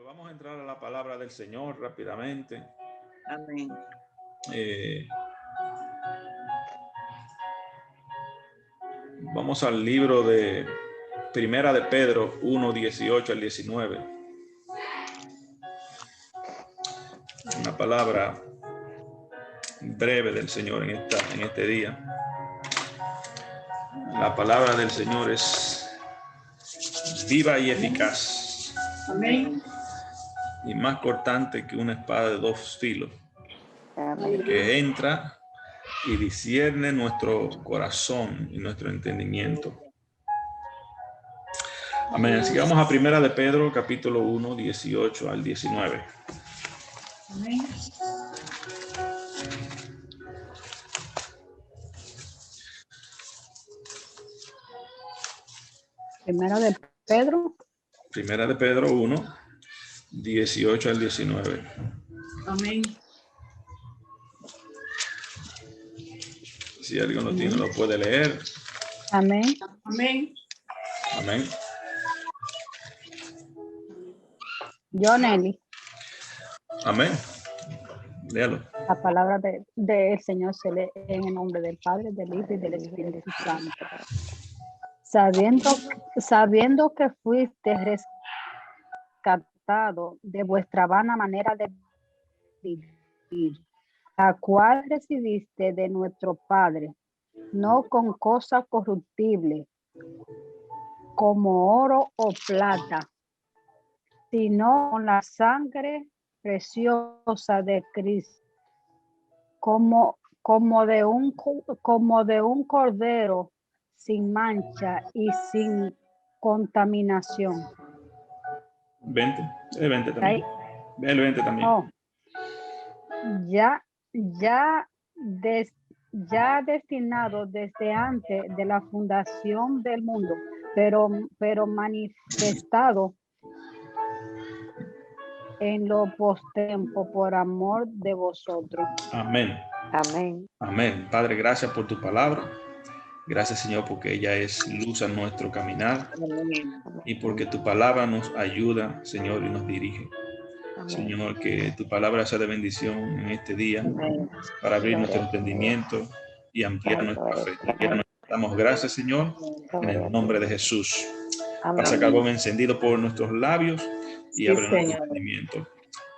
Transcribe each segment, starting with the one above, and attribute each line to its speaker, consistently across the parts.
Speaker 1: vamos a entrar a la palabra del Señor rápidamente.
Speaker 2: Amén.
Speaker 1: Vamos al libro de Primera de Pedro 1, 18 al 19. Una palabra breve del Señor en este día. La palabra del Señor es viva y eficaz.
Speaker 2: Amén.
Speaker 1: Y más cortante que una espada de dos filos.
Speaker 2: Amén.
Speaker 1: Que entra y discierne nuestro corazón y nuestro entendimiento. Amén. Así que vamos a Primera de Pedro, capítulo 1, 18 al 19.
Speaker 2: Amén.
Speaker 3: Primera de Pedro.
Speaker 1: Primera de Pedro 1, 18 al 19.
Speaker 2: Amén.
Speaker 1: Si alguien lo tiene, lo puede leer.
Speaker 3: Amén.
Speaker 2: Amén.
Speaker 1: Amén.
Speaker 3: Yo, Nelly,
Speaker 1: Amén. Léalo.
Speaker 3: la palabra del Señor se lee en el nombre del Padre, del Hijo y del Espíritu Santo. Sabiendo que fuiste rescatado de vuestra vana manera de vivir, la cual recibiste de nuestro Padre, no con cosas corruptibles, como oro o plata, sino con la sangre preciosa de Cristo, como de un cordero sin mancha y sin contaminación.
Speaker 1: 20. El 20 también. El 20 también.
Speaker 3: Oh, ya destinado desde antes de la fundación del mundo, pero manifestado en lo postiempo por amor de vosotros.
Speaker 1: Amén.
Speaker 2: Amén.
Speaker 1: Amén. Padre, gracias por tu palabra. Gracias, Señor, porque ella es luz a nuestro caminar
Speaker 2: Amén.
Speaker 1: y porque tu palabra nos ayuda, Señor, y nos dirige.
Speaker 2: Amén.
Speaker 1: Señor, que tu palabra sea de bendición en este día
Speaker 2: Amén.
Speaker 1: para abrir nuestro entendimiento y ampliar nuestra fe. Damos gracias, Señor, en el nombre de Jesús. Pasa
Speaker 2: Amén.
Speaker 1: carbón encendido por nuestros labios y
Speaker 2: Sí,
Speaker 1: abre nuestro
Speaker 2: Señor.
Speaker 1: entendimiento.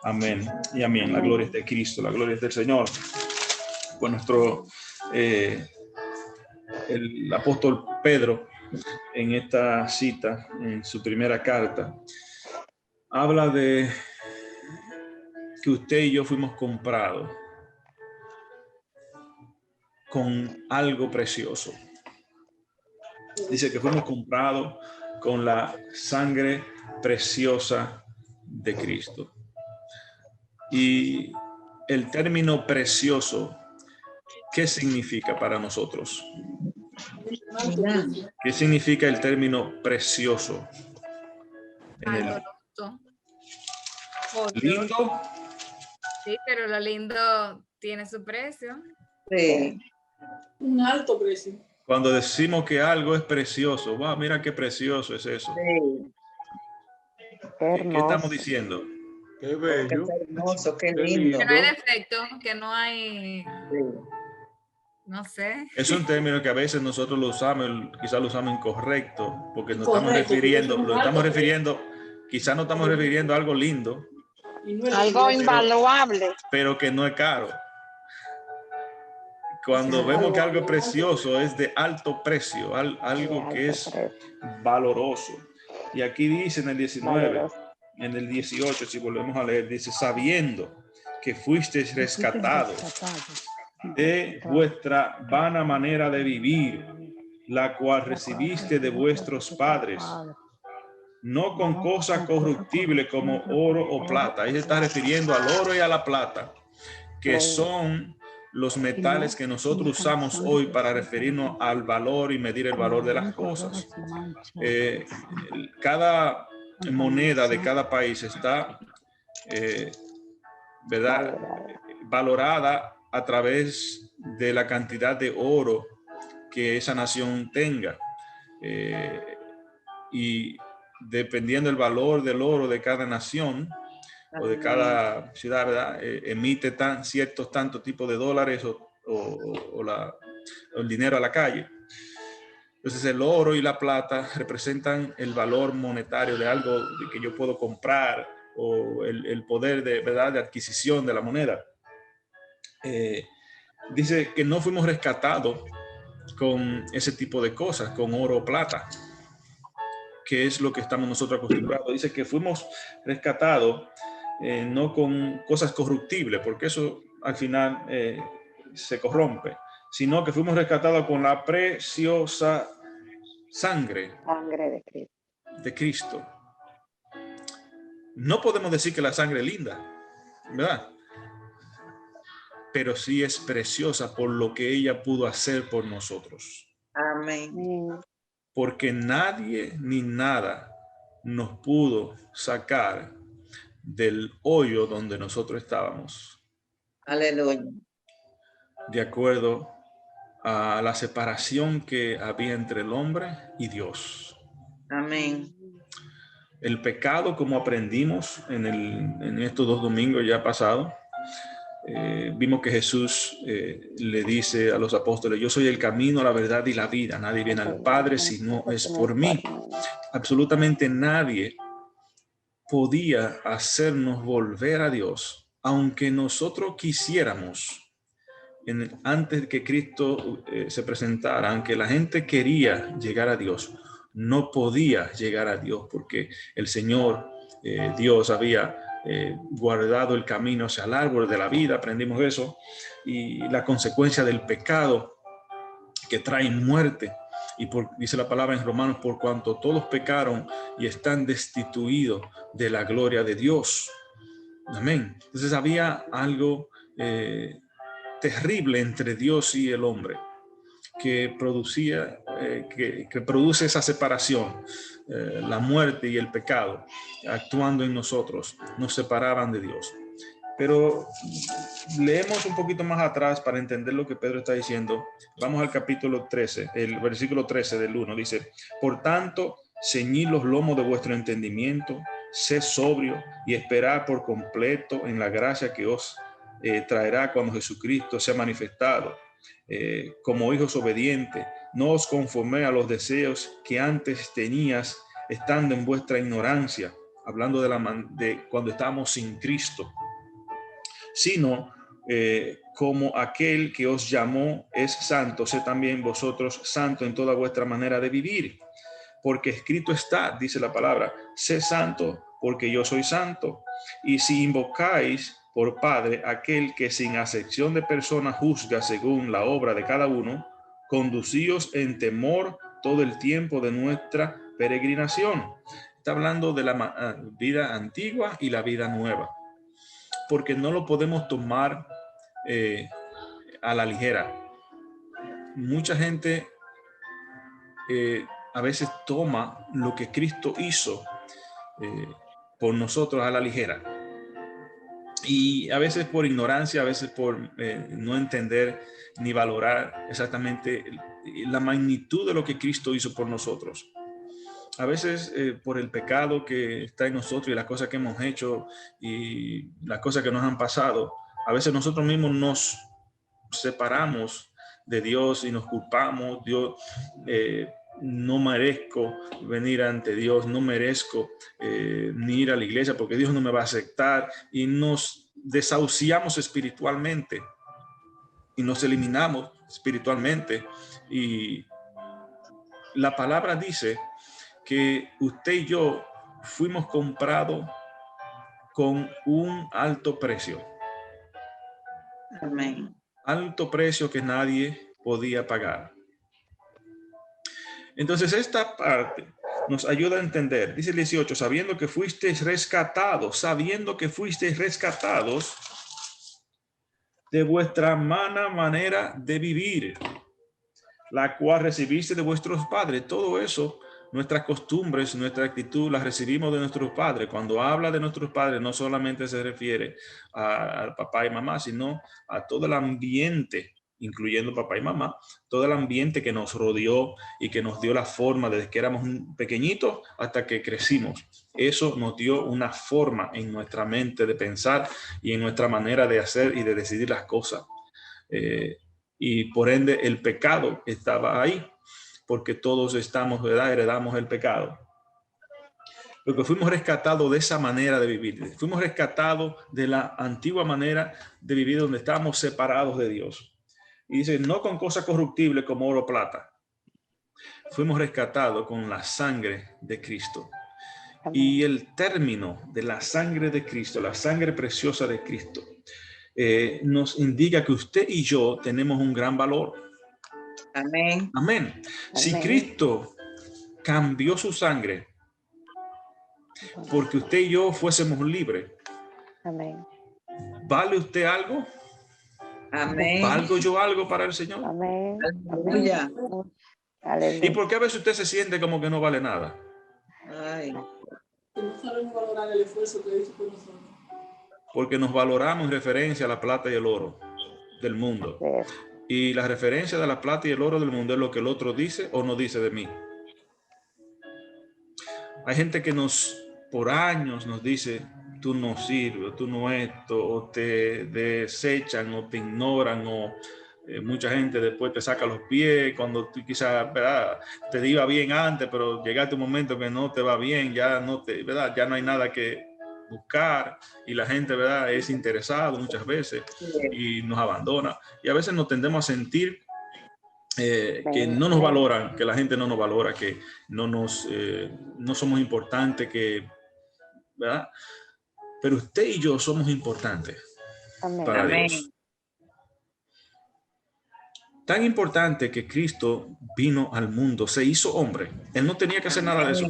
Speaker 1: Amén y amén. La
Speaker 2: Amén.
Speaker 1: gloria es de Cristo, la gloria es del Señor. Pues nuestro el apóstol Pedro, en esta cita, en su primera carta, habla de que usted y yo fuimos comprados con algo precioso. Dice que fuimos comprados con la sangre preciosa de Cristo. Y el término precioso, ¿qué significa para nosotros? ¿Qué significa el término precioso? Lindo.
Speaker 4: Sí, pero lo lindo tiene su precio.
Speaker 2: Sí.
Speaker 5: Un alto precio.
Speaker 1: Cuando decimos que algo es precioso, wow, mira qué precioso es eso.
Speaker 2: Sí.
Speaker 1: ¿Qué estamos diciendo?
Speaker 5: Qué
Speaker 2: Oh,
Speaker 5: bello.
Speaker 2: qué hermoso, qué
Speaker 5: Qué
Speaker 2: lindo.
Speaker 4: Que no hay defecto, que no hay,
Speaker 2: Sí.
Speaker 4: no sé.
Speaker 1: Es un término que a veces nosotros lo usamos, quizás lo usamos incorrecto, porque nos
Speaker 5: Incorrecto,
Speaker 1: estamos refiriendo,
Speaker 5: porque es un
Speaker 1: lo estamos
Speaker 5: alto
Speaker 1: refiriendo, quizás no estamos refiriendo a algo lindo,
Speaker 5: Y no es
Speaker 6: Algo
Speaker 5: lindo,
Speaker 6: invaluable.
Speaker 1: pero que no es caro. Cuando vemos que algo es precioso, es de alto precio, algo que es valoroso. Y aquí dice en el 19, en el 18, si volvemos a leer, dice, sabiendo que fuisteis rescatados de vuestra vana manera de vivir, la cual recibiste de vuestros padres, no con cosas corruptibles como oro o plata. Ahí se está refiriendo al oro y a la plata, que son los metales que nosotros usamos hoy para referirnos al valor y medir el valor de las cosas. Cada moneda de cada país está ¿verdad? Valorada a través de la cantidad de oro que esa nación tenga. Y dependiendo del valor del oro de cada nación o de cada ciudad, ¿verdad? Emite ciertos tantos tipos de dólares o el dinero a la calle. Entonces el oro y la plata representan el valor monetario de algo que yo puedo comprar o el poder de, ¿verdad?, de adquisición de la moneda. Dice que no fuimos rescatados con ese tipo de cosas, con oro o plata, que es lo que estamos nosotros acostumbrados. Dice que fuimos rescatados no con cosas corruptibles, porque eso al final se corrompe, sino que fuimos rescatados con la preciosa sangre
Speaker 2: Sangre de Cristo.
Speaker 1: de Cristo. No podemos decir que la sangre es linda, ¿verdad? Pero sí es preciosa por lo que ella pudo hacer por nosotros.
Speaker 2: Amén.
Speaker 1: Porque nadie ni nada nos pudo sacar del hoyo donde nosotros estábamos.
Speaker 2: Aleluya.
Speaker 1: De acuerdo a la separación que había entre el hombre y Dios.
Speaker 2: Amén.
Speaker 1: El pecado, como aprendimos en estos 2 domingos ya pasados, vimos que Jesús le dice a los apóstoles: yo soy el camino, la verdad y la vida. Nadie viene al Padre si no es por mí. Absolutamente nadie podía hacernos volver a Dios, aunque nosotros quisiéramos. Antes de que Cristo se presentara, aunque la gente quería llegar a Dios, no podía llegar a Dios, porque el Señor, Dios, había guardado el camino hacia el árbol de la vida. Aprendimos eso, y la consecuencia del pecado que trae muerte. Y dice la palabra en Romanos: por cuanto todos pecaron y están destituidos de la gloria de Dios. Amén. Entonces había algo terrible entre Dios y el hombre, que producía, que produce esa separación. La muerte y el pecado actuando en nosotros nos separaban de Dios. Pero leemos un poquito más atrás para entender lo que Pedro está diciendo. Vamos al capítulo 13, el versículo 13 del 1. Dice: por tanto, ceñid los lomos de vuestro entendimiento, sed sobrio y esperad por completo en la gracia que os traerá cuando Jesucristo sea manifestado. Como hijos obedientes, no os conforméis a los deseos que antes tenías estando en vuestra ignorancia, hablando de cuando estábamos sin Cristo, sino como aquel que os llamó es santo, sed también vosotros santos en toda vuestra manera de vivir. Porque escrito está, dice la palabra: sed santo porque yo soy santo. Y si invocáis por Padre aquel que sin acepción de personas juzga según la obra de cada uno, conducíos en temor todo el tiempo de nuestra peregrinación. Está hablando de la vida antigua y la vida nueva, porque no lo podemos tomar a la ligera. Mucha gente a veces toma lo que Cristo hizo por nosotros a la ligera, y a veces por ignorancia, a veces por no entender ni valorar exactamente la magnitud de lo que Cristo hizo por nosotros. A veces por el pecado que está en nosotros y las cosas que hemos hecho y las cosas que nos han pasado, a veces nosotros mismos nos separamos de Dios y nos culpamos. Dios, no merezco venir ante Dios, no merezco ni ir a la iglesia porque Dios no me va a aceptar, y nos desahuciamos espiritualmente y nos eliminamos espiritualmente. Y la palabra dice que usted y yo fuimos comprados con un alto precio.
Speaker 2: Amén.
Speaker 1: Alto precio que nadie podía pagar. Entonces esta parte nos ayuda a entender. Dice el 18: sabiendo que fuisteis rescatados de vuestra mala manera de vivir, la cual recibiste de vuestros padres. Todo eso, nuestras costumbres, nuestra actitud, las recibimos de nuestros padres. Cuando habla de nuestros padres, no solamente se refiere al papá y mamá, sino a todo el ambiente incluyendo papá y mamá, todo el ambiente que nos rodeó y que nos dio la forma desde que éramos pequeñitos hasta que crecimos. Eso nos dio una forma en nuestra mente de pensar y en nuestra manera de hacer y de decidir las cosas. Y por ende el pecado estaba ahí, porque todos estamos, ¿verdad? Heredamos el pecado. Porque fuimos rescatados de esa manera de vivir. Fuimos rescatados de la antigua manera de vivir donde estábamos separados de Dios. Y dice, no con cosas corruptibles como oro o plata. Fuimos rescatados con la sangre de Cristo. Y el término de la sangre de Cristo, la sangre preciosa de Cristo, nos indica que usted y yo tenemos un gran valor.
Speaker 2: Amén.
Speaker 1: Amén. Si Cristo cambió su sangre porque usted y yo fuésemos libres,
Speaker 6: Amén.
Speaker 1: ¿vale usted algo?
Speaker 2: Amén.
Speaker 1: ¿Valgo yo algo para el Señor?
Speaker 6: Amén.
Speaker 2: Aleluya.
Speaker 6: Aleluya.
Speaker 1: ¿Y por qué a veces usted se siente como que no vale nada?
Speaker 2: Ay,
Speaker 5: Que no sabemos valorar el esfuerzo que hizo por nosotros.
Speaker 1: Porque nos valoramos en referencia a la plata y el oro del mundo. Y la referencia de la plata y el oro del mundo es lo que el otro dice o no dice de mí. Hay gente que por años nos dice, tú no sirves, tú no esto, o te desechan, o te ignoran, o mucha gente después te saca los pies cuando tú quizás, ¿verdad?, te iba bien antes, pero llegaste un momento que no te va bien, ya no te, ¿verdad?, ya no hay nada que buscar, y la gente, ¿verdad?, es interesado muchas veces y nos abandona, y a veces nos tendemos a sentir que no nos valoran, que la gente no nos valora, que no somos importantes, que, ¿verdad? Pero usted y yo somos importantes para Dios. Tan importante que Cristo vino al mundo, se hizo hombre. Él no tenía que hacer nada de eso.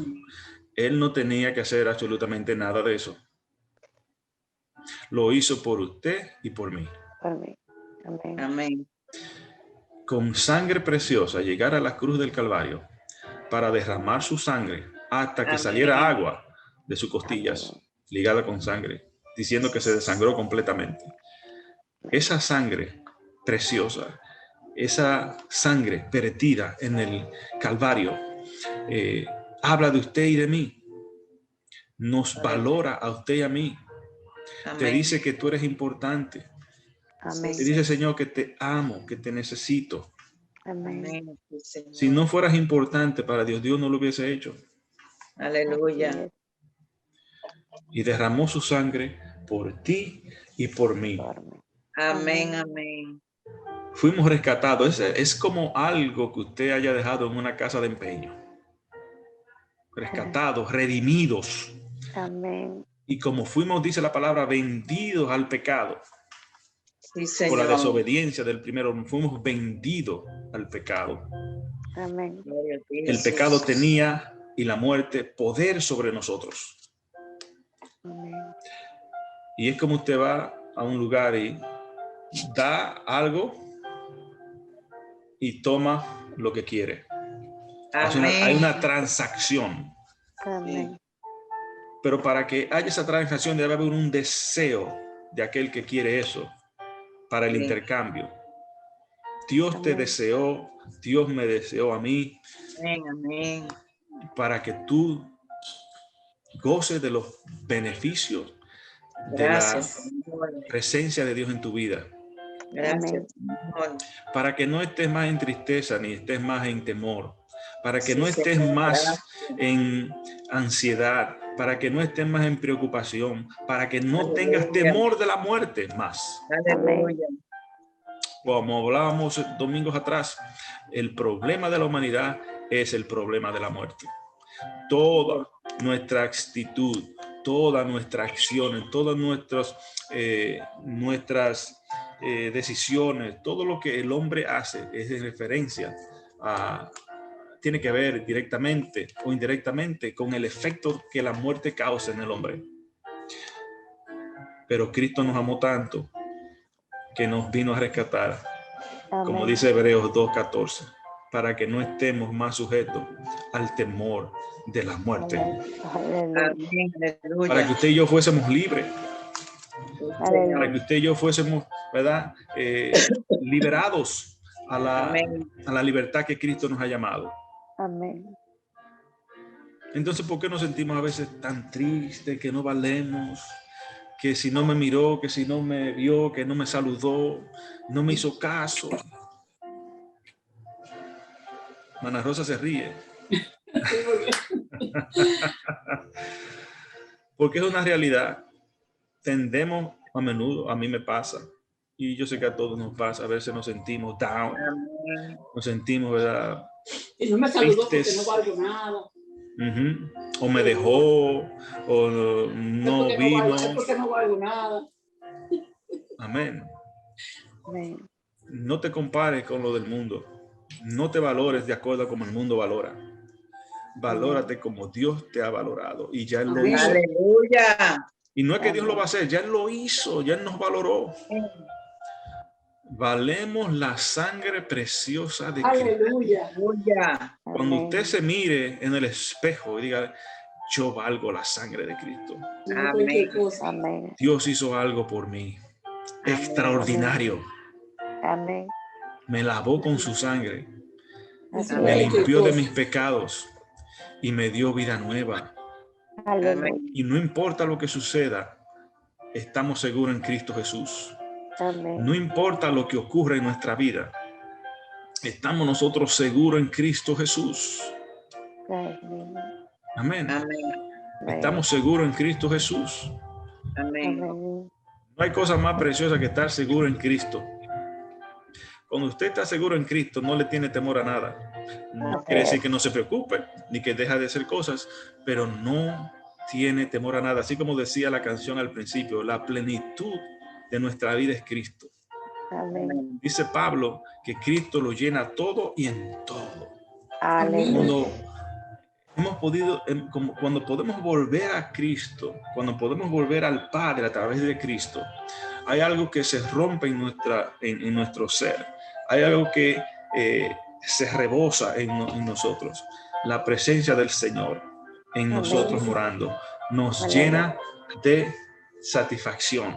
Speaker 1: Él no tenía que hacer absolutamente nada de eso. Lo hizo por usted y por mí.
Speaker 6: Amén. Amén.
Speaker 2: amén.
Speaker 1: Con sangre preciosa, llegar a la cruz del Calvario para derramar su sangre hasta que saliera agua de sus costillas, ligada con sangre, diciendo que se desangró completamente. Esa sangre preciosa, esa sangre vertida en el Calvario, habla de usted y de mí. Nos valora a usted y a mí.
Speaker 2: Amén.
Speaker 1: Te dice que tú eres importante.
Speaker 6: Amén.
Speaker 1: Te dice, Señor, que te amo, que te necesito.
Speaker 6: Amén.
Speaker 2: Amén, Señor.
Speaker 1: Si no fueras importante para Dios, Dios no lo hubiese hecho.
Speaker 2: Aleluya.
Speaker 1: Y derramó su sangre por ti y por mí.
Speaker 2: Amén, amén.
Speaker 1: Fuimos rescatados. Es como algo que usted haya dejado en una casa de empeño. Rescatados, redimidos.
Speaker 6: Amén.
Speaker 1: Y como fuimos, dice la palabra, vendidos al pecado.
Speaker 2: Sí, Señor.
Speaker 1: Por la desobediencia del primero, fuimos vendidos al pecado.
Speaker 6: Amén.
Speaker 2: Gloria a ti,
Speaker 1: El
Speaker 2: Jesús.
Speaker 1: pecado tenía y la muerte poder sobre nosotros.
Speaker 6: Amén.
Speaker 1: Y es como usted va a un lugar y da algo y toma lo que quiere. Hay una transacción.
Speaker 6: Amén.
Speaker 1: Pero para que haya esa transacción debe haber un deseo de aquel que quiere eso para el intercambio. Dios te deseó, Dios me deseó a mí.
Speaker 2: Amén, amén.
Speaker 1: Para que tú goces de los beneficios de
Speaker 2: Gracias,
Speaker 1: la
Speaker 2: Señor.
Speaker 1: presencia de Dios en tu vida.
Speaker 2: Gracias, Señor.
Speaker 1: Para que no estés más en tristeza ni estés más en temor. Para que
Speaker 2: Sí,
Speaker 1: no estés
Speaker 2: Señor.
Speaker 1: más en ansiedad. Para que no estés más en preocupación. Para que no tengas temor de la muerte más.
Speaker 2: Aleluya.
Speaker 1: Como hablábamos domingos atrás, el problema de la humanidad es el problema de la muerte. Toda nuestra actitud, todas nuestras acciones, todas nuestras decisiones, todo lo que el hombre hace es de referencia a, tiene que ver directamente o indirectamente con el efecto que la muerte causa en el hombre. Pero Cristo nos amó tanto que nos vino a rescatar, como dice Hebreos 2:14, para que no estemos más sujetos al temor de la muerte.
Speaker 2: Amén, aleluya.
Speaker 1: Para que usted y yo fuésemos libres.
Speaker 2: Aleluya.
Speaker 1: Para que usted y yo fuésemos ¿verdad? Liberados
Speaker 2: Amén.
Speaker 1: a la libertad que Cristo nos ha llamado.
Speaker 6: Amén.
Speaker 1: Entonces, ¿por qué nos sentimos a veces tan tristes, que no valemos, que si no me miró, que si no me vio, que no me saludó, no me hizo caso? Mana Rosa se ríe.
Speaker 5: Sí, porque
Speaker 1: Porque es una realidad. Tendemos a menudo, a mí me pasa, y yo sé que a todos nos pasa, a veces nos sentimos down,
Speaker 2: Amén.
Speaker 1: nos sentimos, ¿verdad?
Speaker 5: y no me saludó porque
Speaker 1: Tristes.
Speaker 5: no valgo nada.
Speaker 1: Ujú. O me dejó, o
Speaker 5: Es
Speaker 1: no
Speaker 5: porque
Speaker 1: vino.
Speaker 5: es porque no valgo nada.
Speaker 1: Amén.
Speaker 6: Amén.
Speaker 1: No te compares con lo del mundo. No te valores de acuerdo a como el mundo valora. Valórate como Dios te ha valorado. Y ya Él lo
Speaker 5: Amén.
Speaker 1: hizo.
Speaker 2: Aleluya.
Speaker 1: Y no es que Dios lo
Speaker 6: Amén.
Speaker 1: va a hacer, ya Él lo hizo, ya Él nos valoró. Valemos la sangre preciosa de Cristo.
Speaker 5: Aleluya.
Speaker 2: Aleluya.
Speaker 1: Cuando usted
Speaker 6: Amén.
Speaker 1: se mire en el espejo y diga, yo valgo la sangre de Cristo.
Speaker 5: No cualquier
Speaker 2: Amén.
Speaker 5: cosa.
Speaker 6: Amén.
Speaker 1: Dios hizo algo por mí.
Speaker 2: Amén.
Speaker 1: Extraordinario.
Speaker 6: Amén.
Speaker 1: Me lavó con su sangre.
Speaker 6: Así
Speaker 1: Me
Speaker 6: es.
Speaker 5: Cualquier
Speaker 1: limpió de
Speaker 5: cosa.
Speaker 1: mis pecados y me dio vida nueva.
Speaker 6: Aleluya.
Speaker 1: Y no importa lo que suceda, estamos seguros en Cristo Jesús.
Speaker 6: Amén.
Speaker 1: No importa lo que ocurra en nuestra vida, estamos nosotros seguros en Cristo Jesús.
Speaker 6: Amén.
Speaker 1: Amén.
Speaker 2: Amén.
Speaker 1: Estamos seguros en Cristo Jesús.
Speaker 2: Amén.
Speaker 6: Amén.
Speaker 1: No hay cosa más preciosa que estar seguro en Cristo. Cuando usted está seguro en Cristo, no le tiene temor a nada. No
Speaker 6: Así
Speaker 1: quiere decir
Speaker 6: es.
Speaker 1: que no se preocupe, ni que deja de hacer cosas, pero no tiene temor a nada. Así como decía la canción al principio, la plenitud de nuestra vida es Cristo.
Speaker 6: Amén.
Speaker 2: Amén.
Speaker 1: Dice Pablo que Cristo lo llena todo y en todo.
Speaker 6: Aleluya.
Speaker 1: Cuando hemos podido, cuando podemos volver a Cristo, cuando podemos volver al Padre a través de Cristo, hay algo que se rompe en nuestro ser. Hay algo que se rebosa en nosotros. La presencia del Señor en nosotros morando nos
Speaker 6: Aleluya.
Speaker 1: llena de satisfacción.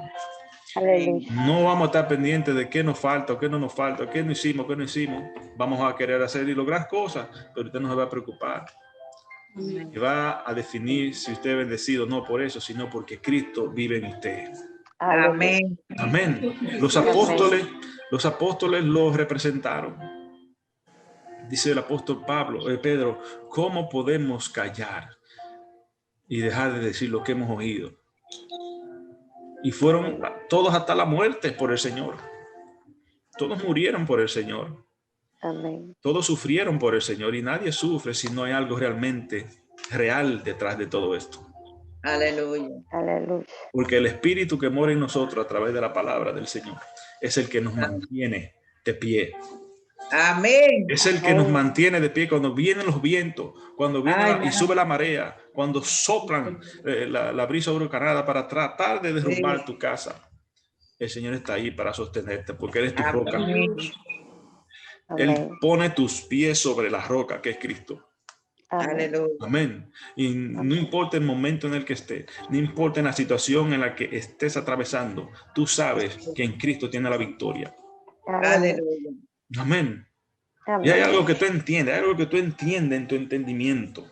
Speaker 6: Aleluya.
Speaker 1: No vamos a estar pendientes de qué nos falta o qué no nos falta, qué no hicimos, qué no hicimos. Vamos a querer hacer y lograr cosas, pero usted no se va a preocupar. Y va a definir si usted es bendecido no por eso, sino porque Cristo vive en usted.
Speaker 6: Aleluya.
Speaker 2: Amén.
Speaker 1: Amén. Los apóstoles los representaron. Dice el apóstol Pedro, ¿cómo podemos callar y dejar de decir lo que hemos oído? Y fueron todos hasta la muerte por el Señor. Todos murieron por el Señor.
Speaker 6: Amén.
Speaker 1: Todos sufrieron por el Señor y nadie sufre si no hay algo realmente real detrás de todo esto.
Speaker 2: Aleluya.
Speaker 6: Aleluya.
Speaker 1: Porque el Espíritu que mora en nosotros a través de la palabra del Señor es el que nos mantiene de pie.
Speaker 2: Amén.
Speaker 1: Es el que nos mantiene de pie cuando vienen los vientos, cuando viene y sube la marea, cuando soplan la brisa huracanada para tratar de derrumbar tu casa. El Señor está ahí para sostenerte porque eres tu roca.
Speaker 2: Amén.
Speaker 1: Él
Speaker 6: Amén.
Speaker 1: pone tus pies sobre la roca que es Cristo.
Speaker 6: Amén.
Speaker 2: Aleluya.
Speaker 1: Amén. Y no importa el momento en el que estés, no importa la situación en la que estés atravesando, tú sabes que en Cristo tienes la victoria.
Speaker 2: Aleluya.
Speaker 1: Amén.
Speaker 6: Amén.
Speaker 1: Y hay algo que tú entiendes, hay algo que tú entiendes en tu entendimiento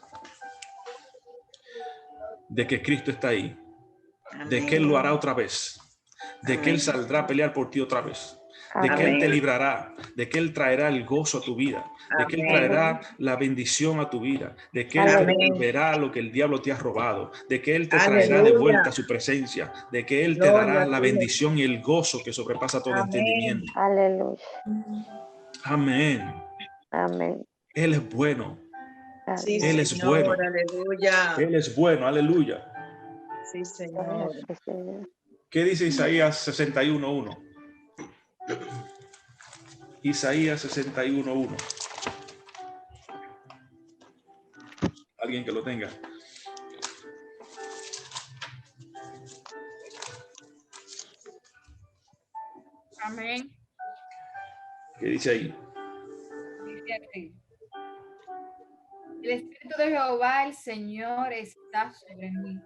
Speaker 1: de que Cristo está ahí, de que Él lo hará otra vez, de que Él saldrá a pelear por ti otra vez, de que Él te librará, de que Él traerá el gozo a tu vida, de que Él traerá la bendición a tu vida, de que Él te devolverá lo que el diablo te ha robado, de que Él te traerá de vuelta a su presencia, de que Él te dará la bendición y el gozo que sobrepasa todo entendimiento.
Speaker 6: Aleluya.
Speaker 1: Amén.
Speaker 6: Amén.
Speaker 1: Él es bueno.
Speaker 2: Sí,
Speaker 1: Él es
Speaker 2: Señor.
Speaker 1: bueno.
Speaker 2: Aleluya.
Speaker 1: Él es bueno. Aleluya.
Speaker 2: Sí, Señor.
Speaker 6: Gracias, Señor.
Speaker 1: ¿Qué dice Isaías 61:1? Isaías 61:1. Alguien que lo tenga.
Speaker 4: Amén.
Speaker 1: ¿Qué dice ahí?
Speaker 4: Dice así. El Espíritu de Jehová, el Señor, está sobre mí,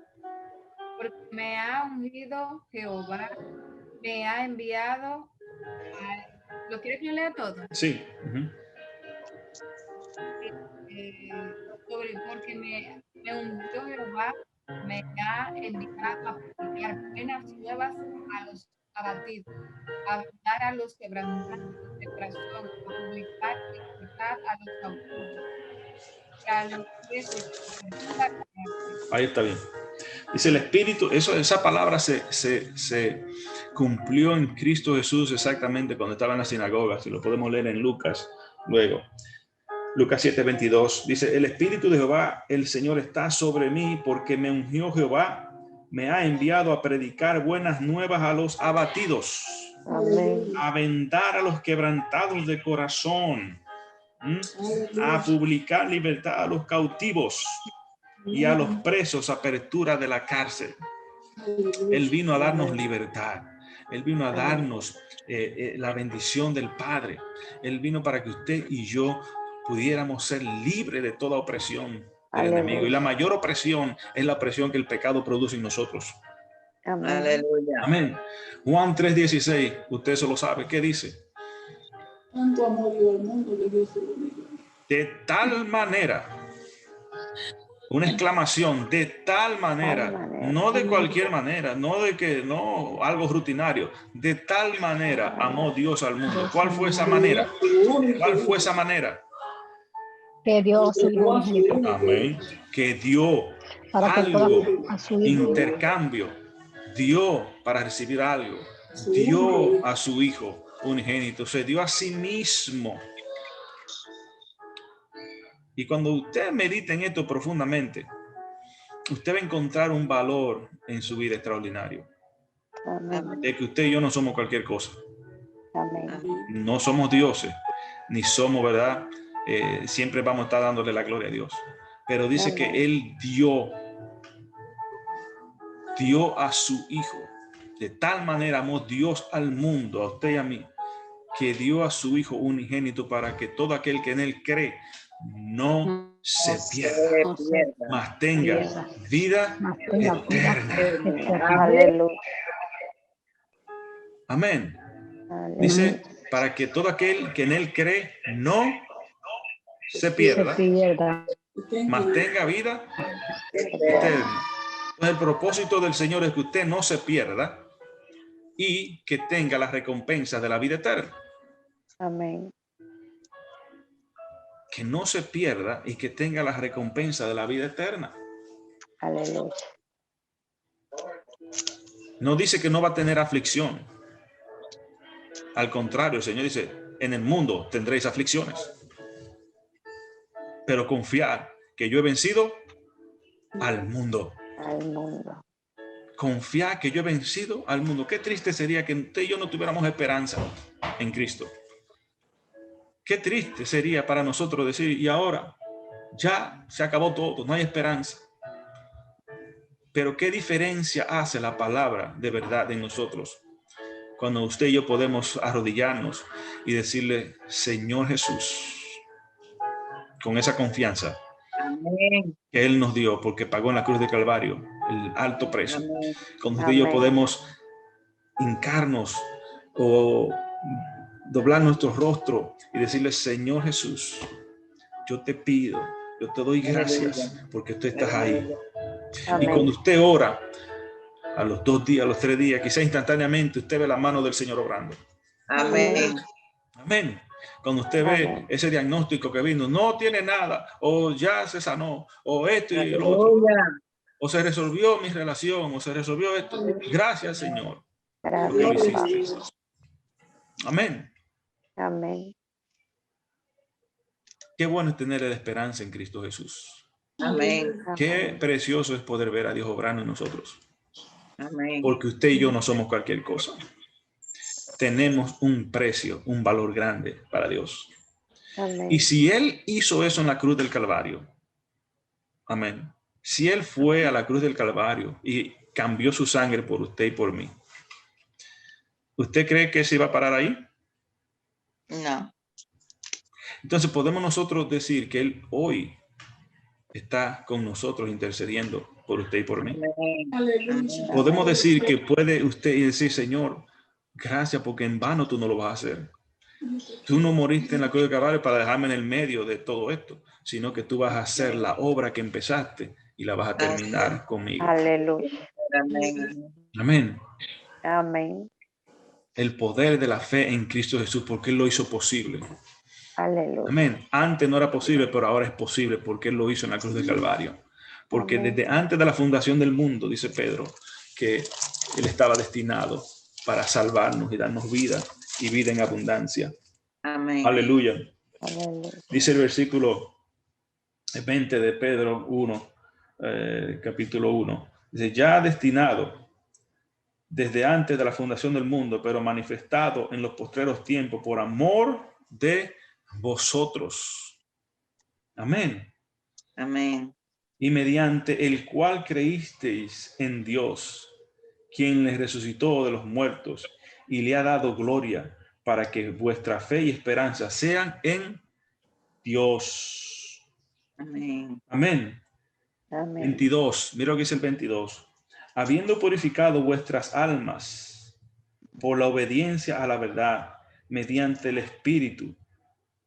Speaker 4: porque me ha ungido Jehová, me ha enviado. ¿Lo quieres que lo lea todo?
Speaker 1: Sí.
Speaker 4: Porque me ungió Jehová, me ha enviado a predicar buenas nuevas a los abatidos, a dar a los quebrantados de corazón, a publicar libertad a los cautivos, a los presos,
Speaker 1: Ahí está bien. Dice el Espíritu, esa palabra se cumplió en Cristo Jesús exactamente cuando estaba en la sinagoga. Si lo podemos leer en Lucas luego. Lucas 7:22 dice, el Espíritu de Jehová, el Señor está sobre mí porque me ungió Jehová, me ha enviado a predicar buenas nuevas a los abatidos,
Speaker 6: Amén.
Speaker 1: a vendar a los quebrantados de corazón, a publicar libertad a los cautivos y a los presos apertura de la cárcel. Él vino a darnos libertad. Él vino a darnos la bendición del Padre. Él vino para que usted y yo pudiéramos ser libres de toda opresión del enemigo. Y la mayor opresión es la opresión que el pecado produce en nosotros.
Speaker 6: Amén.
Speaker 2: Aleluya.
Speaker 1: Amén. Juan 3:16, usted eso lo sabe. ¿Qué dice?
Speaker 5: Tanto amor dio al mundo que Dios se lo dio.
Speaker 1: De tal manera, una exclamación, de tal manera, no de cualquier manera, no de que, no, algo rutinario, de tal manera amó Dios al mundo. ¿Cuál fue esa manera? ¿Cuál fue esa manera?
Speaker 3: Que Dios es unigénito
Speaker 1: Amén. Que dio
Speaker 3: para que
Speaker 1: algo,
Speaker 3: todo a su hijo.
Speaker 1: intercambio, dio para recibir algo, dio a su hijo unigénito, se dio a sí mismo. Y cuando usted medita en esto profundamente, usted va a encontrar un valor en su vida extraordinario.
Speaker 6: Amén.
Speaker 1: De que usted y yo no somos cualquier cosa.
Speaker 6: Amén.
Speaker 1: No somos dioses, ni somos, ¿verdad? Siempre vamos a estar dándole la gloria a Dios. Pero dice
Speaker 6: Amén.
Speaker 1: que Él dio a su Hijo. De tal manera amó Dios al mundo, a usted y a mí, que dio a su Hijo unigénito para que todo aquel que en Él cree no se pierda, mas tenga vida eterna.
Speaker 6: Aleluya.
Speaker 1: Amén.
Speaker 6: Aleluya.
Speaker 1: Dice, para que todo aquel que en Él cree no se pierda, mas tenga vida eterna. Entonces, el propósito del Señor es que usted no se pierda y que tenga las recompensas de la vida eterna.
Speaker 6: Amén.
Speaker 1: Que no se pierda y que tenga las recompensas de la vida eterna.
Speaker 6: Aleluya.
Speaker 1: No dice que no va a tener aflicción. Al contrario, el Señor dice, en el mundo tendréis aflicciones. Pero confiar que yo he vencido al mundo.
Speaker 6: Al mundo.
Speaker 1: Confiar que yo he vencido al mundo. Qué triste sería que usted y yo no tuviéramos esperanza en Cristo. Qué triste sería para nosotros decir, y ahora ya se acabó todo, no hay esperanza. Pero qué diferencia hace la palabra de verdad en nosotros cuando usted y yo podemos arrodillarnos y decirle, Señor Jesús, con esa confianza que Él nos dio porque pagó en la cruz de Calvario el alto precio. Cuando usted y yo podemos hincarnos o doblar nuestro rostro y decirle, Señor Jesús, yo te pido, yo te doy gracias porque tú estás ahí.
Speaker 6: Amén.
Speaker 1: Y cuando usted ora, a los 2 días, a los 3 días, quizás instantáneamente usted ve la mano del Señor obrando.
Speaker 2: Amén.
Speaker 1: Amén. Cuando usted ve ese diagnóstico que vino, no tiene nada, o ya se sanó, o esto y lo otro, o se resolvió mi relación, o se resolvió esto. Gracias, Señor. Porque lo hiciste. Amén.
Speaker 6: Amén.
Speaker 1: Qué bueno es tener la esperanza en Cristo Jesús.
Speaker 2: Amén.
Speaker 1: Qué precioso es poder ver a Dios obrando en nosotros.
Speaker 2: Amén.
Speaker 1: Porque usted y yo no somos cualquier cosa. Tenemos un precio, un valor grande para Dios.
Speaker 6: Amén.
Speaker 1: Y si Él hizo eso en la cruz del Calvario, amén. Si Él fue a la cruz del Calvario y cambió su sangre por usted y por mí, ¿usted cree que se iba a parar ahí?
Speaker 2: No.
Speaker 1: Entonces podemos nosotros decir que Él hoy está con nosotros intercediendo por usted y por mí.
Speaker 5: Aleluya.
Speaker 1: Podemos decir que puede usted decir, Señor, Gracias, porque en vano tú no lo vas a hacer. Tú no moriste en la cruz de Calvario para dejarme en el medio de todo esto, sino que tú vas a hacer la obra que empezaste y la vas a terminar conmigo.
Speaker 6: Aleluya.
Speaker 2: Amén.
Speaker 1: Amén.
Speaker 6: Amén.
Speaker 1: El poder de la fe en Cristo Jesús, porque Él lo hizo posible.
Speaker 6: Aleluya.
Speaker 1: Amén. Antes no era posible, pero ahora es posible porque Él lo hizo en la cruz de Calvario. Porque
Speaker 6: Amén.
Speaker 1: desde antes de la fundación del mundo, dice Pedro, que Él estaba destinado para salvarnos y darnos vida y vida en abundancia.
Speaker 2: Amén.
Speaker 1: Aleluya.
Speaker 6: Aleluya.
Speaker 1: Dice el versículo 20 de Pedro 1, capítulo 1. Dice, ya destinado desde antes de la fundación del mundo, pero manifestado en los postreros tiempos por amor de vosotros. Amén.
Speaker 2: Amén.
Speaker 1: Y mediante el cual creísteis en Dios, quien les resucitó de los muertos y le ha dado gloria, para que vuestra fe y esperanza sean en Dios.
Speaker 2: Amén.
Speaker 1: Amén.
Speaker 6: Amén.
Speaker 1: 22, mira lo que dice el 22. Habiendo purificado vuestras almas por la obediencia a la verdad, mediante el Espíritu,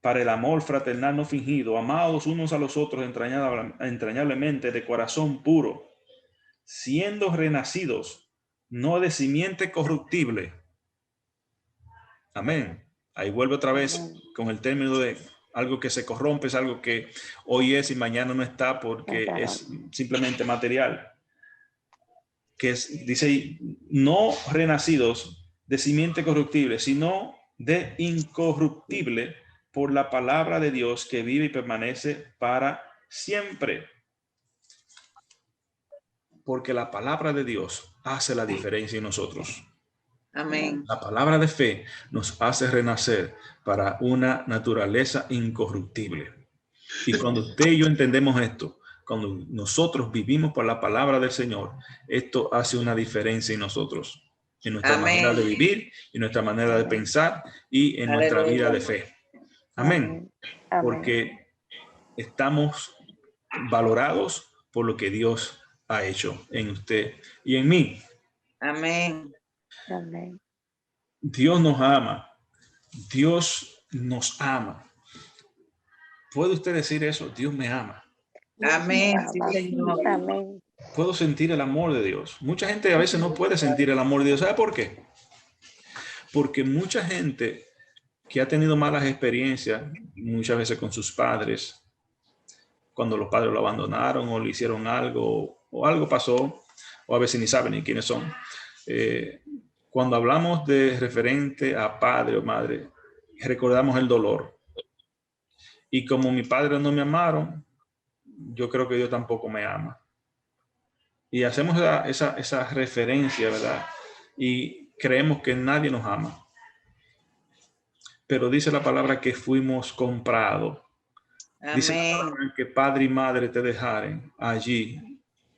Speaker 1: para el amor fraternal no fingido, amados unos a los otros entrañablemente de corazón puro, siendo renacidos, no de simiente corruptible. Amén. Ahí vuelve otra vez con el término de algo que se corrompe, es algo que hoy es y mañana no está porque es simplemente material. Que es, dice, no renacidos de simiente corruptible, sino de incorruptible por la palabra de Dios que vive y permanece para siempre. Porque la palabra de Dios hace la diferencia en nosotros.
Speaker 2: Amén.
Speaker 1: La palabra de fe nos hace renacer para una naturaleza incorruptible. Y cuando usted y yo entendemos esto, cuando nosotros vivimos por la palabra del Señor, esto hace una diferencia en nosotros, en nuestra
Speaker 2: Amén.
Speaker 1: manera de vivir, en nuestra manera de pensar y en nuestra
Speaker 2: Aleluya.
Speaker 1: vida de fe. Amén.
Speaker 6: Amén.
Speaker 1: Porque estamos valorados por lo que Dios ha hecho en usted y en mí.
Speaker 2: Amén.
Speaker 6: Amén.
Speaker 1: Dios nos ama. Dios nos ama. ¿Puede usted decir eso? Dios me ama.
Speaker 2: Amén. Sí, Señor.
Speaker 6: Amén.
Speaker 1: Puedo sentir el amor de Dios. Mucha gente a veces no puede sentir el amor de Dios. ¿Sabe por qué? Porque mucha gente que ha tenido malas experiencias, muchas veces con sus padres, cuando los padres lo abandonaron o le hicieron algo o algo pasó, o a veces ni saben ni quiénes son. Cuando hablamos de referente a padre o madre, recordamos el dolor. Y como mis padres no me amaron, yo creo que Dios tampoco me ama. Y hacemos esa referencia, ¿verdad? Y creemos que nadie nos ama. Pero dice la palabra que fuimos comprados. Dice la
Speaker 2: Amén.
Speaker 1: palabra que padre y madre te dejaren, allí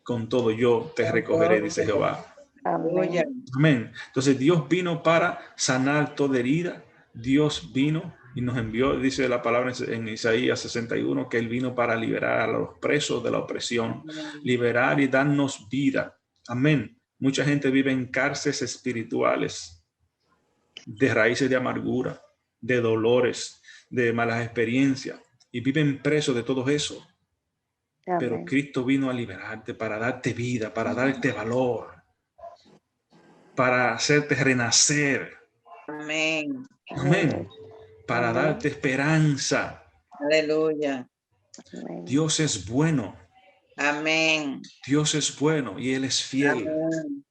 Speaker 1: con todo yo te recogeré, dice Jehová.
Speaker 2: Aleluya.
Speaker 6: Amén.
Speaker 1: Amén. Entonces Dios vino para sanar toda herida. Dios vino y nos envió, dice la palabra en Isaías 61, que Él vino para liberar a los presos de la opresión, liberar y darnos vida. Amén. Mucha gente vive en cárceles espirituales, de raíces de amargura, de dolores, de malas experiencias, y viven presos de todo eso. Pero
Speaker 6: Amén.
Speaker 1: Cristo vino a liberarte, para darte vida, para darte valor, para hacerte renacer.
Speaker 2: Amén.
Speaker 1: Amén. Para
Speaker 6: Amén.
Speaker 1: darte esperanza.
Speaker 2: Aleluya.
Speaker 6: Amén.
Speaker 1: Dios es bueno.
Speaker 2: Amén.
Speaker 1: Dios es bueno y Él es fiel.
Speaker 2: Amén.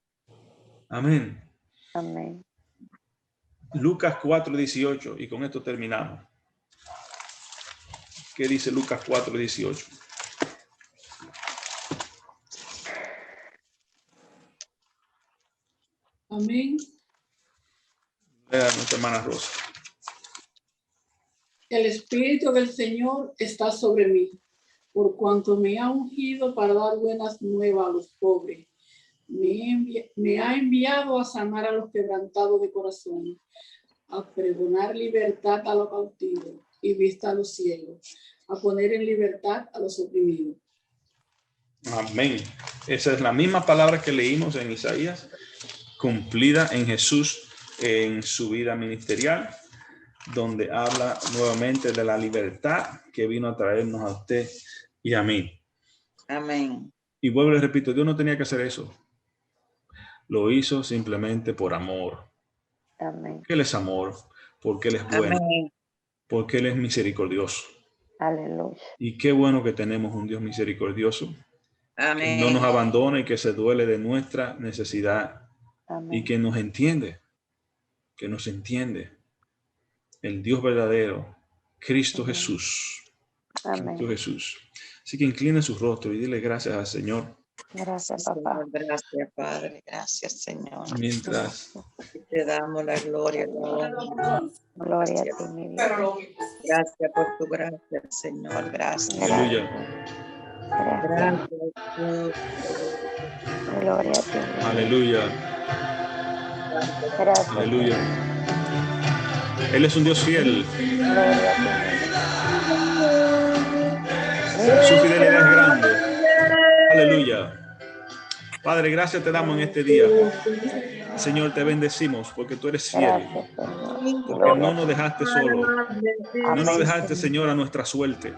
Speaker 1: Amén.
Speaker 6: Amén.
Speaker 1: Lucas 4:18, y con esto terminamos. ¿Qué dice Lucas 4:18?
Speaker 5: Amén.
Speaker 1: Lea a nuestra hermana Rosa.
Speaker 5: El Espíritu del Señor está sobre mí, por cuanto me ha ungido para dar buenas nuevas a los pobres. Me ha enviado a sanar a los quebrantados de corazón, a pregonar libertad a los cautivos y vista a los ciegos, a poner en libertad a los oprimidos.
Speaker 1: Amén. Esa es la misma palabra que leímos en Isaías, cumplida en Jesús en su vida ministerial, donde habla nuevamente de la libertad que vino a traernos a usted y a mí.
Speaker 2: Amén.
Speaker 1: Y vuelvo y les repito, Dios no tenía que hacer eso. Lo hizo simplemente por amor.
Speaker 6: Amén.
Speaker 1: Él es amor, porque Él es bueno,
Speaker 2: Amén.
Speaker 1: porque Él es misericordioso.
Speaker 6: Aleluya.
Speaker 1: Y qué bueno que tenemos un Dios misericordioso, que
Speaker 2: Amén.
Speaker 1: no nos abandona y que se duele de nuestra necesidad y
Speaker 6: Amén.
Speaker 1: que nos entiende, que nos entiende. El Dios verdadero, Cristo
Speaker 6: Amén.
Speaker 1: Jesús.
Speaker 6: Amén.
Speaker 1: Cristo Jesús. Así que incline su rostro y dile gracias al Señor.
Speaker 6: Gracias, papá.
Speaker 2: Señor, gracias, Padre. Gracias, Señor.
Speaker 1: Mientras
Speaker 2: Te damos la gloria, la honra.
Speaker 6: Gloria a ti, mi vida.
Speaker 2: Gracias por tu gracia, Señor. Gracias.
Speaker 1: Aleluya.
Speaker 6: Gracias.
Speaker 2: Gracias, Jesús.
Speaker 6: Gloria a ti, mi vida.
Speaker 1: Aleluya.
Speaker 6: Gracias.
Speaker 1: Aleluya. Él es un Dios fiel.
Speaker 6: Gloria a ti, mi vida.
Speaker 1: Su fidelidad es grande. Aleluya. Padre, gracias te damos en este día. Señor, te bendecimos porque tú eres fiel.
Speaker 6: Gracias, Señor.
Speaker 1: Porque no nos dejaste solo. No nos
Speaker 6: Amén,
Speaker 1: dejaste,
Speaker 6: Señor.
Speaker 1: Señor, a nuestra suerte,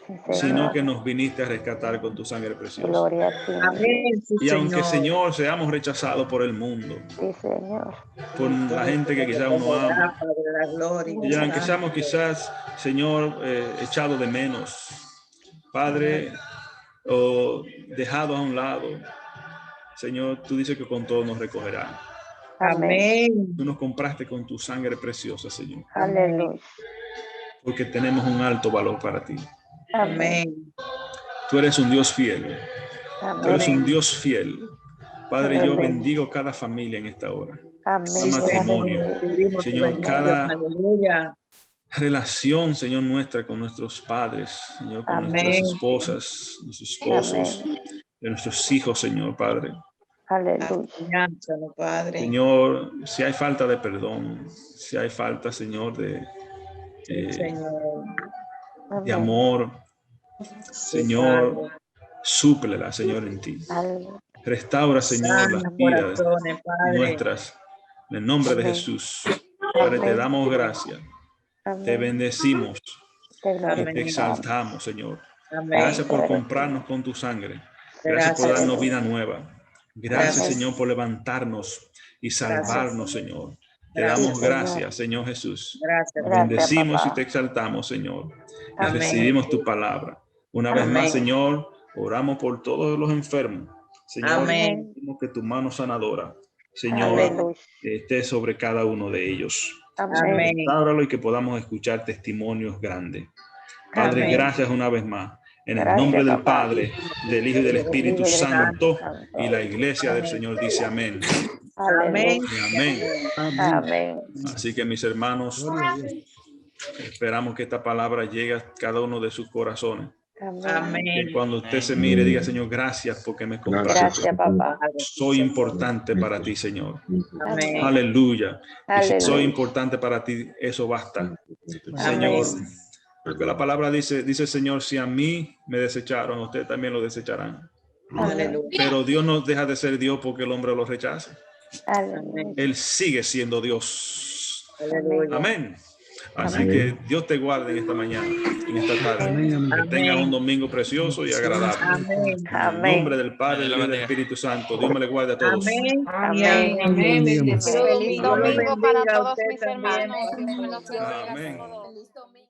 Speaker 6: Sí,
Speaker 1: sino
Speaker 6: Señor.
Speaker 1: que nos viniste a rescatar con tu sangre preciosa.
Speaker 6: Gloria a ti.
Speaker 2: Amén, sí,
Speaker 1: Y aunque,
Speaker 2: Señor.
Speaker 1: Señor, seamos rechazados por el mundo,
Speaker 6: Sí, Señor.
Speaker 1: por la gente que quizás uno ama,
Speaker 2: Padre, la gloria.
Speaker 1: y aunque seamos quizás, Señor, echados de menos, Padre, o dejados a un lado, Señor, tú dices que con todo nos recogerán.
Speaker 2: Amén.
Speaker 1: Tú nos compraste con tu sangre preciosa, Señor,
Speaker 6: Aleluya.
Speaker 1: porque tenemos un alto valor para ti.
Speaker 6: Amén.
Speaker 2: Amén.
Speaker 1: Tú eres un Dios fiel. Tú eres
Speaker 6: Amén.
Speaker 1: un Dios fiel. Padre, yo
Speaker 6: Amén.
Speaker 1: bendigo cada familia en esta hora.
Speaker 6: Amén.
Speaker 1: Matrimonio.
Speaker 2: Pedimos tu
Speaker 1: Señor,
Speaker 2: bendición.
Speaker 1: cada
Speaker 2: Aleluya.
Speaker 1: relación, Señor, nuestra con nuestros padres, Señor, con
Speaker 2: Amén.
Speaker 1: nuestras esposas, nuestros esposos, de nuestros hijos, Señor, Padre.
Speaker 6: Aleluya.
Speaker 2: Enséñanos, Padre.
Speaker 1: Señor, si hay falta de perdón, si hay falta, Señor, de
Speaker 2: Señor.
Speaker 1: de amor,
Speaker 2: Sí,
Speaker 1: Señor,
Speaker 2: Padre.
Speaker 1: súplela, Señor, en ti.
Speaker 6: Aleluya.
Speaker 1: Restaura, Señor, las
Speaker 2: Sana
Speaker 1: vidas
Speaker 2: corazones, Padre.
Speaker 1: nuestras. En el nombre de
Speaker 6: Amén.
Speaker 1: Jesús. Padre, te
Speaker 6: Amén.
Speaker 1: damos gracias. Te
Speaker 6: Amén.
Speaker 1: bendecimos.
Speaker 6: Te
Speaker 1: Y te
Speaker 2: Amén.
Speaker 6: glorificamos.
Speaker 1: exaltamos, Señor.
Speaker 2: Amén.
Speaker 1: Gracias por comprarnos con tu sangre. Gracias por
Speaker 2: Gracias.
Speaker 1: darnos vida nueva. Gracias,
Speaker 2: Gracias.
Speaker 1: Señor, por levantarnos y salvarnos, Señor. Te
Speaker 2: Gracias,
Speaker 1: damos
Speaker 6: Señor.
Speaker 1: gracias, Señor Jesús.
Speaker 2: Gracias.
Speaker 1: Te
Speaker 6: Gracias,
Speaker 1: bendecimos
Speaker 6: papá.
Speaker 1: y te exaltamos, Señor. Y
Speaker 6: Amén.
Speaker 1: recibimos tu palabra. Una vez
Speaker 2: Amén.
Speaker 1: más, Señor, oramos por todos los enfermos. Señor,
Speaker 2: Amén.
Speaker 1: pedimos que tu mano sanadora, Señor,
Speaker 6: Aleluya.
Speaker 1: esté sobre cada uno de ellos.
Speaker 6: Amén.
Speaker 2: Amén.
Speaker 1: Restauralo y que podamos escuchar testimonios grandes. Padre,
Speaker 2: Amén.
Speaker 1: gracias una vez más. En el
Speaker 6: Gracias,
Speaker 1: nombre del
Speaker 6: papá.
Speaker 1: Padre, del Hijo y del Espíritu
Speaker 6: Hijo y del
Speaker 1: Santo.
Speaker 6: Santo.
Speaker 1: Y la iglesia del
Speaker 6: Amén.
Speaker 1: Señor dice amén.
Speaker 2: Amén.
Speaker 1: Y amén.
Speaker 6: Amén.
Speaker 1: Así que mis hermanos, esperamos que esta palabra llegue a cada uno de sus corazones.
Speaker 6: Amén.
Speaker 1: Que
Speaker 2: Amén.
Speaker 1: cuando usted se mire, diga, Señor, gracias porque me compraste.
Speaker 6: Gracias, papá.
Speaker 1: Soy importante para ti, Señor.
Speaker 2: Amén.
Speaker 1: Aleluya. Y si soy
Speaker 6: Aleluya.
Speaker 1: importante para ti, eso basta.
Speaker 2: Amén.
Speaker 1: Señor, porque la palabra dice el Señor, si a mí me desecharon, a ustedes también lo desecharán.
Speaker 2: Aleluya.
Speaker 1: Pero Dios no deja de ser Dios porque el hombre lo rechaza.
Speaker 6: Aleluya.
Speaker 1: Él sigue siendo Dios.
Speaker 2: Aleluya.
Speaker 1: Amén. Así
Speaker 6: Amén.
Speaker 1: que Dios te guarde en esta mañana, en esta tarde. Que tengas un domingo precioso y agradable.
Speaker 2: Amén.
Speaker 1: En el
Speaker 6: Amén.
Speaker 1: nombre del Padre, del Hijo y del Espíritu Santo. Dios me le guarde a todos.
Speaker 2: Amén.
Speaker 6: Amén.
Speaker 5: Amén.
Speaker 4: Feliz
Speaker 2: Dios lo
Speaker 4: domingo para
Speaker 2: bendiga a
Speaker 4: todos
Speaker 2: usted
Speaker 4: mis
Speaker 2: también.
Speaker 4: hermanos. Dios me los bendiga a
Speaker 1: Amén.
Speaker 4: todos. Feliz domingo.